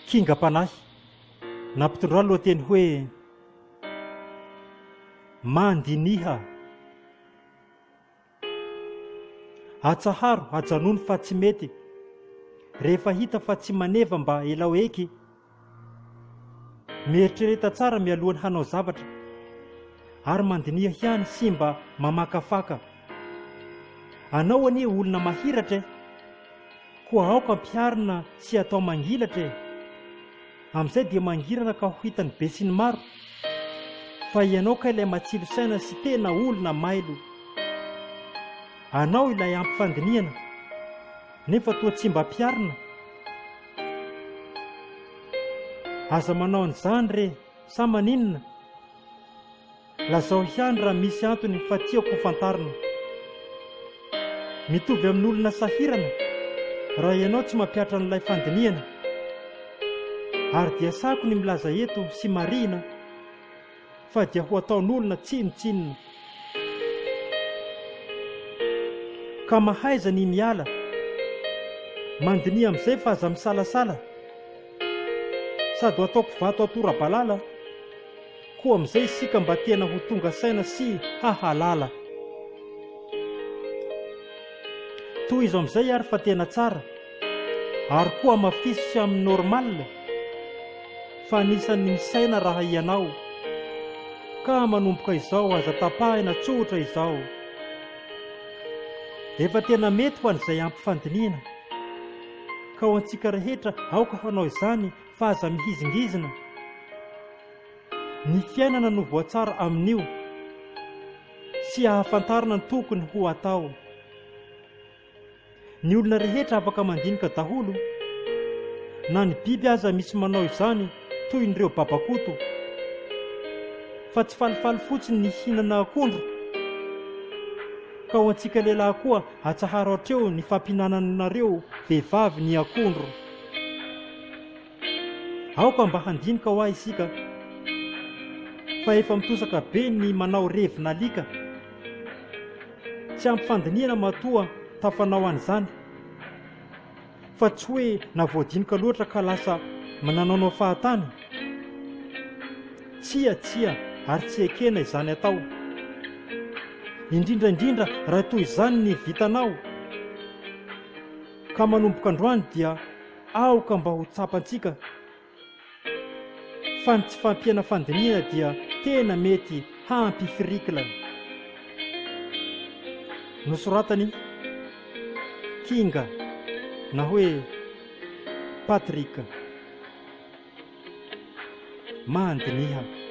Kingam-panahy nampitondra lohateny hoe mandiniha. Atsaharo ajanony fa tsy mety, rehefa hita fa tsy maneva mba elao eky. Mieritrereta tsara mialohany hanao zavatra, ary mandiniha ihany sy mba mamakafaka. Anao anie olona mahiratra, koa aoka ampiarina sy atao mangilatra. Amin'izay dia mangirana ka ho hitany be sy ny maro, fa ianao ka ilay matsilo saina sy tena olona mailo. Anao ilay ampifandinihana nefa toa tsy mba piarina. Aza manao an'izany re, sa maninona? Lazao ihany raha misy antony fa tiako ho fantarina. Mitovy amin'olona sahirana raha ianao tsy mampiatra n'ilay fandinihana, ary dia sako ny milaza eto sy marina fa dia ho ataon'olona tsinotsinona. Ka mahaiza ny miala, mandiniha amin'izay fa aza misalasala, sady ho ataoko vato atora-balala, koa amin'izay isika mba tena ho tonga saina sy hahalala. Toy izo amin'izay ary fa tena tsara, ary koa mafiso sy amin'ny normal, fa anisan'ny misaina raha ianao, ka manomboka izao aza tapahina tsotra izao. Efa tena mety ho an'izay ampifandinihana, ka ho antsika rehetra aoka hanao izany fa aza mihizingizina. Ny fiainana no voatsara amin'io, sy ahafantarana ny tokony ho atao. Ny olona rehetra afaka mandinika daholo, na ny biby aza misy manao izany toy n'ireo babakoto, fa tsy falifaly fotsiny ny hinana akondro. Ka ho antsika lehilahy koa atsaharo hatreo ny fampinananareo vehivavy ny akondro. Aoka mba handinika ho ahy isika, fa efa mitosaka be ny manao revina alika. Tsy ampifandinihana matoa tafanao an'izany, fa tsy hoe na voadinika loatra ka lasa mananaonao fahatany. Tsia ary tsy ekena izany atao, indrindraindrindra raha toy izany ny vitanao. Ka manomboka androany dia aoka mba ho tsapantsika, fa ny tsy fampiana fandinihana dia tena mety hampifirikila. Nosoratany Kinga na hoe Patrick. Mandiniha.